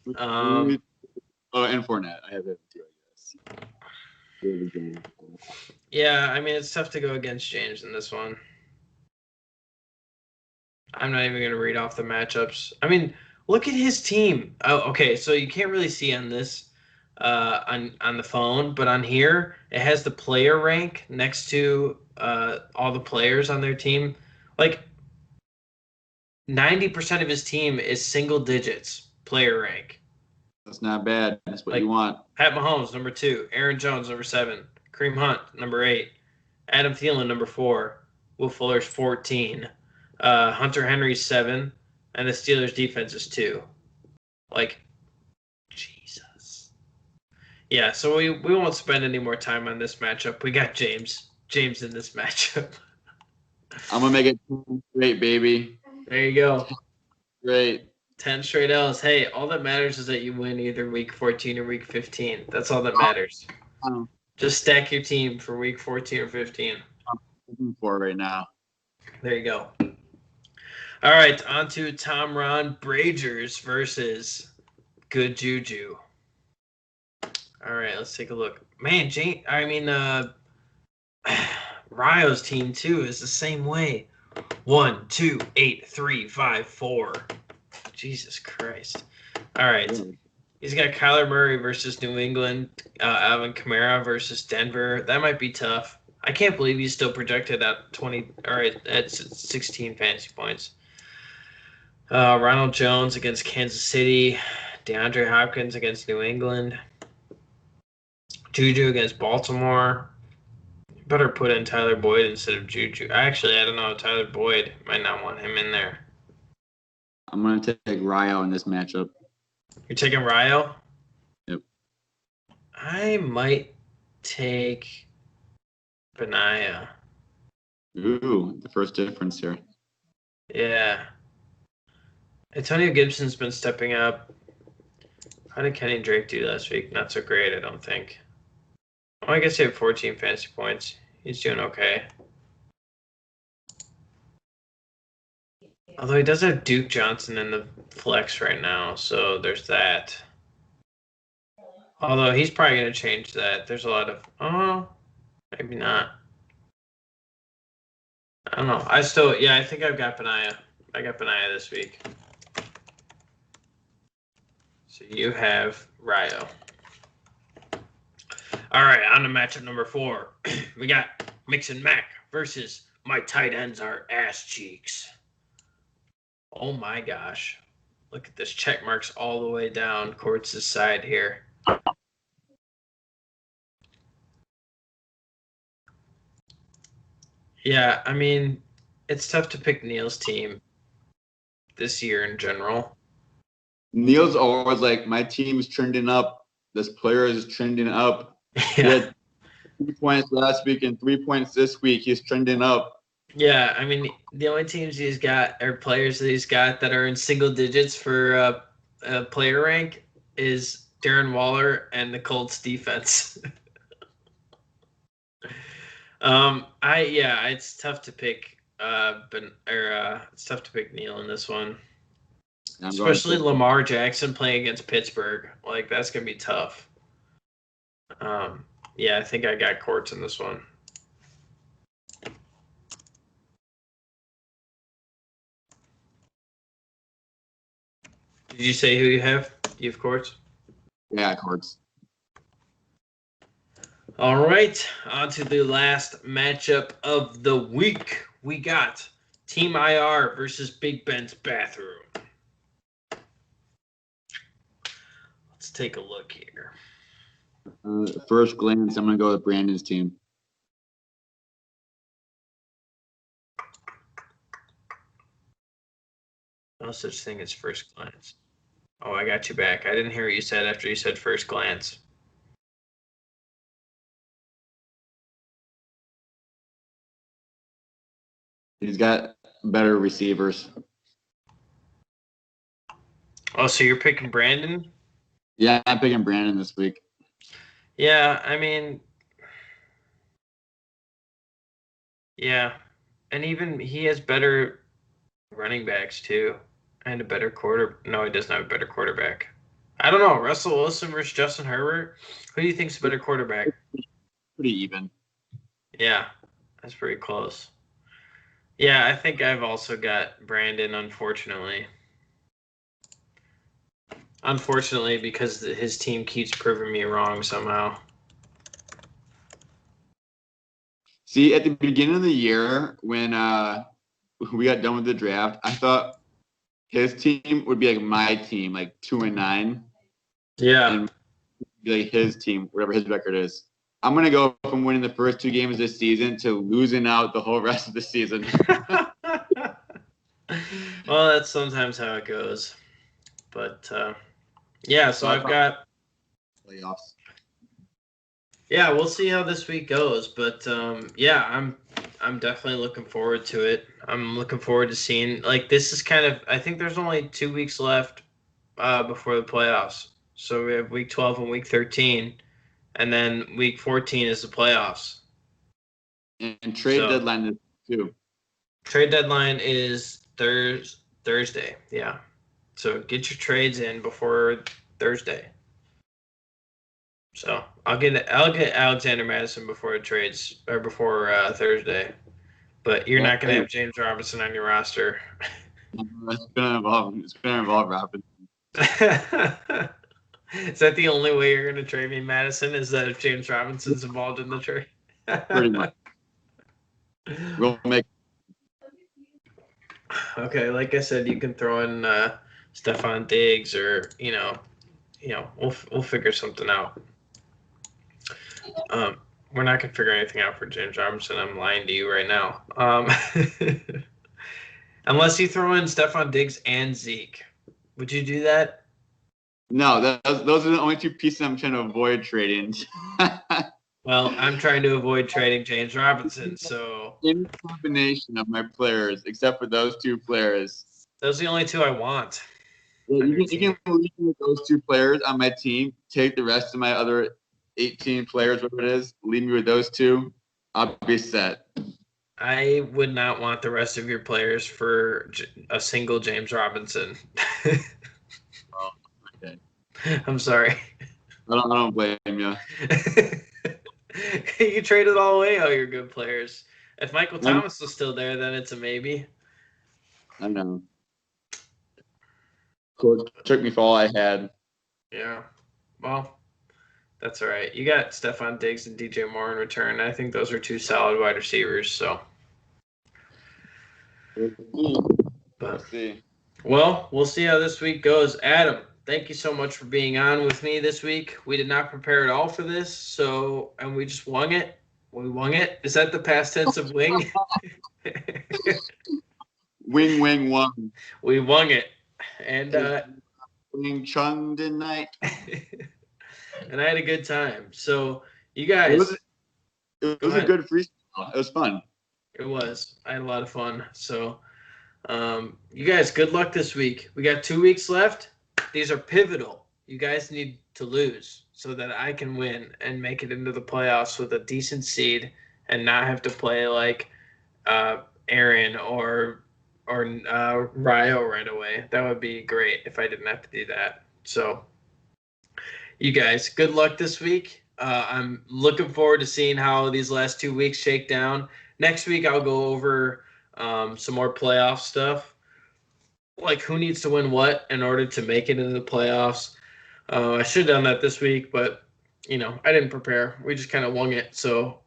And Fournette. I have it too, I guess. Yeah, I mean, it's tough to go against James in this one. I'm not even going to read off the matchups. I mean, look at his team. Oh, okay, so you can't really see on this on the phone, but on here, it has the player rank next to all the players on their team. Like, 90% of his team is single digits player rank. That's not bad. That's what Like you want. Pat Mahomes, number 2. Aaron Jones, number 7. Kareem Hunt, number 8. Adam Thielen, number 4. Will Fuller's 14. Hunter Henry's 7. And the Steelers' defense is 2. Like, Jesus. Yeah, so we won't spend any more time on this matchup. We got James in this matchup. I'm going to make it great, baby. There you go. Great. 10 straight L's. Hey, all that matters is that you win either week 14 or week 15. That's all that matters. Just stack your team for week 14 or 15. I'm looking for right now. There you go. All right, on to Tom Ron Bragers versus Good Juju. All right, let's take a look. Man, Ryo's team too is the same way. 1, 2, 8, 3, 5, 4. Jesus Christ. All right. He's got Kyler Murray versus New England, Alvin Kamara versus Denver. That might be tough. I can't believe he's still projected at 20 or at 16 fantasy points. Ronald Jones against Kansas City, DeAndre Hopkins against New England, Juju against Baltimore. Better put in Tyler Boyd instead of Juju. Actually, I don't know. Tyler Boyd might not want him in there. I'm going to take Ryo in this matchup. You're taking Ryo? Yep. I might take Benaya. Ooh, the first difference here. Yeah. Antonio Gibson's been stepping up. How did Kenny Drake do last week? Not so great, I don't think. Oh, I guess he had 14 fantasy points. He's doing okay. Although he does have Duke Johnson in the flex right now, so there's that. Although he's probably going to change that. There's a lot of... Oh, maybe not. I don't know. I think I've got Benaya. I got Benaya this week. So you have Ryo. All right, on to matchup number 4. We got Mix and Mac versus my tight ends are ass cheeks. Oh my gosh. Look at this. Check marks all the way down Quartz' side here. Yeah, I mean, it's tough to pick Neil's team this year in general. Neil's always like, my team's trending up. This player is trending up. Yeah. He had 3 points last week and 3 points this week. He's trending up. Yeah, I mean, the only teams he's got or players that he's got that are in single digits for player rank is Darren Waller and the Colts defense. It's tough to pick it's tough to pick Neil in this one. Especially Lamar Jackson playing against Pittsburgh. Like, that's gonna be tough. I think I got Quartz in this one. Did you say who you have? You have Quartz? Yeah, Quartz. All right, on to the last matchup of the week. We got Team IR versus Big Ben's bathroom. Let's take a look here. First glance, I'm going to go with Brandon's team. No such thing as first glance. Oh, I got you back. I didn't hear what you said after you said first glance. He's got better receivers. Oh, so you're picking Brandon? Yeah, I'm picking Brandon this week. Yeah, I mean, yeah. And even he has better running backs, too. And a better No, he doesn't have a better quarterback. I don't know. Russell Wilson versus Justin Herbert? Who do you think's a better quarterback? Pretty even. Yeah, that's pretty close. Yeah, I think I've also got Brandon, unfortunately. Unfortunately, because his team keeps proving me wrong somehow. See, at the beginning of the year, when we got done with the draft, I thought his team would be like my team, like 2-9. Yeah. And be like his team, whatever his record is. I'm gonna go from winning the first 2 games this season to losing out the whole rest of the season. Well, that's sometimes how it goes. But yeah, so I've got playoffs. Yeah, we'll see how this week goes, but yeah, I'm definitely looking forward to it. I'm looking forward to seeing this is kind of I think there's only 2 weeks left before the playoffs. So we have week 12 and week 13, and then week 14 is the playoffs. And trade deadline is too. Trade deadline is Thursday. Yeah. So get your trades in before Thursday. So I'll get Alexander Madison before it trades or before Thursday, but you're not going to have James Robinson on your roster. It's gonna involve Robinson. Is that the only way you're going to trade me, Madison? Is that if James Robinson's involved in the trade? Pretty much. We'll make. Okay, like I said, you can throw in Stephon Diggs, or we'll figure something out. We're not gonna figure anything out for James Robinson. I'm lying to you right now. Unless you throw in Stephon Diggs and Zeke, would you do that? No, those are the only 2 pieces I'm trying to avoid trading. Well, I'm trying to avoid trading James Robinson, so in combination of my players, except for those 2 players. Those are the only 2 I want. Yeah, you can leave me with those 2 players on my team. Take the rest of my other 18 players, whatever it is. Leave me with those 2. I'll be set. I would not want the rest of your players for a single James Robinson. Oh, okay. I'm sorry. I don't blame you. You traded all away all your good players. If Michael Thomas was still there, then it's a maybe. I know. Coach took me for all I had. Yeah. Well, that's all right. You got Stephon Diggs and DJ Moore in return. I think those are 2 solid wide receivers. So. Let's see. Well, we'll see how this week goes. Adam, thank you so much for being on with me this week. We did not prepare at all for this, and we just wung it. We wung it. Is that the past tense of wing? Wing, wung. We wung it. And Wing Chung tonight. And I had a good time. So you guys, it was a good freestyle. It was fun. It was. I had a lot of fun. So you guys, good luck this week. We got 2 weeks left. These are pivotal. You guys need to lose so that I can win and make it into the playoffs with a decent seed and not have to play like Aaron or Ryo right away. That would be great if I didn't have to do that. So you guys, good luck this week. I'm looking forward to seeing how these last 2 weeks shake down. Next week, I'll go over some more playoff stuff, like who needs to win what in order to make it into the playoffs. I should have done that this week, but, I didn't prepare. We just kind of wung it. So,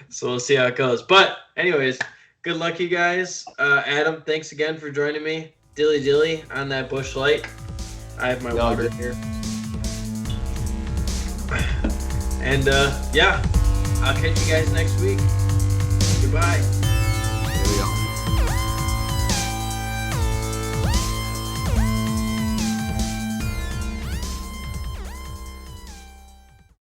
so we'll see how it goes. But anyways, good luck, you guys. Adam, thanks again for joining me. Dilly on that Busch Light. I have my water here. And, yeah, I'll catch you guys next week. Goodbye.